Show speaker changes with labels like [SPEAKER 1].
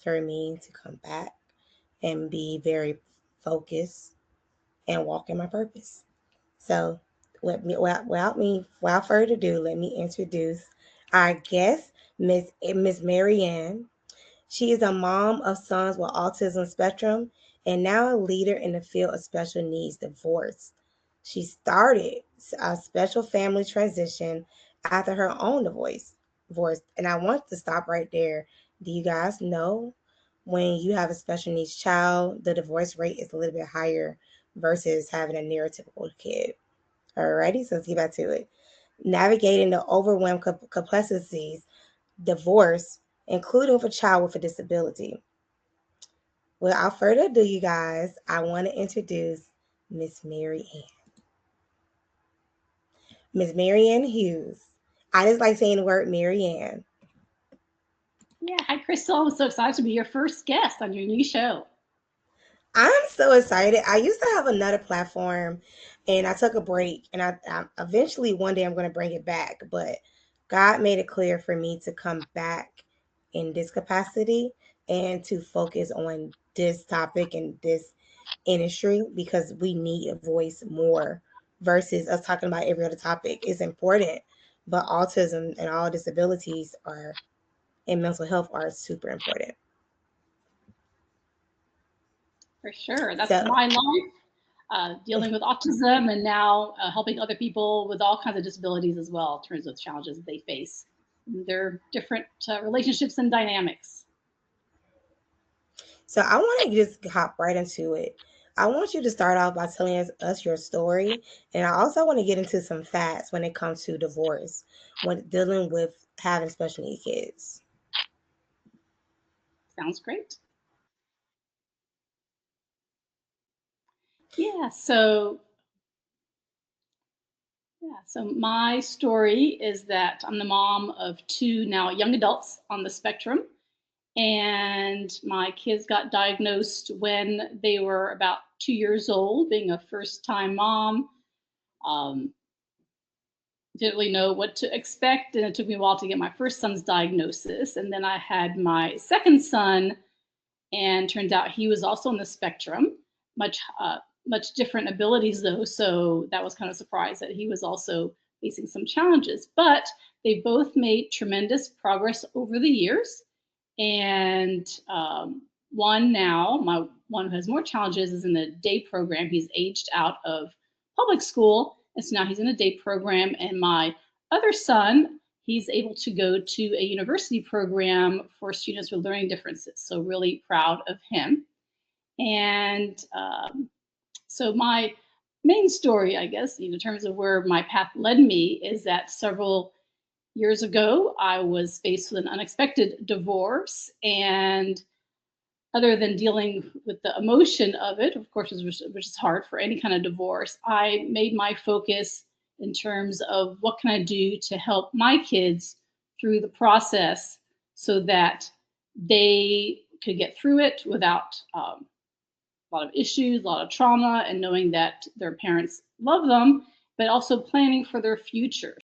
[SPEAKER 1] for me to come back and be very focused and walk in my purpose. So, without further ado, let me introduce our guest, Miss Marianne. She is a mom of sons with autism spectrum and now a leader in the field of special needs divorce. She started a special family transition after her own divorce. And I want to stop right there. Do you guys know when you have a special needs child, the divorce rate is a little bit higher versus having a neurotypical kid? Alrighty, so let's get back to it. Navigating the overwhelmed complexities, divorce, including with a child with a disability. Without further ado, you guys, I want to introduce Miss Mary Ann. Miss Mary Ann Hughes. I just like saying the word Mary Ann.
[SPEAKER 2] Yeah, hi Crystal. I'm so excited to be your first guest on your new show.
[SPEAKER 1] I'm so excited. I used to have another platform and I took a break and I eventually one day I'm going to bring it back, but God made it clear for me to come back in this capacity and to focus on this topic and this industry because we need a voice more versus us talking about every other topic. It's important, but autism and all disabilities are and mental health are super important.
[SPEAKER 2] For sure. That's
[SPEAKER 1] So
[SPEAKER 2] my life, dealing with autism and now helping other people with all kinds of disabilities as well in terms of challenges that they face. Their different relationships and dynamics.
[SPEAKER 1] So I want to just hop right into it. I want you to start off by telling us your story, and I also want to get into some facts when it comes to divorce, when dealing with having special needs kids.
[SPEAKER 2] Sounds great. Yeah, so my story is that I'm the mom of two now young adults on the spectrum, and my kids got diagnosed when they were about 2 years old. Being a first-time mom, um, didn't really know what to expect, and it took me a while to get my first son's diagnosis, and then I had my second son, and turns out he was also on the spectrum, much much different abilities though, so that was kind of a surprise that he was also facing some challenges. But they both made tremendous progress over the years, and one now, my one who has more challenges, is in the day program. He's aged out of public school, and so now he's in a day program. And my other son, he's able to go to a university program for students with learning differences. So really proud of him. And so my main story, I guess, in terms of where my path led me, is that several years ago, I was faced with an unexpected divorce. And other than dealing with the emotion of it, of course, which is hard for any kind of divorce, I made my focus in terms of what can I do to help my kids through the process so that they could get through it without a lot of issues, a lot of trauma, and knowing that their parents love them, but also planning for their future.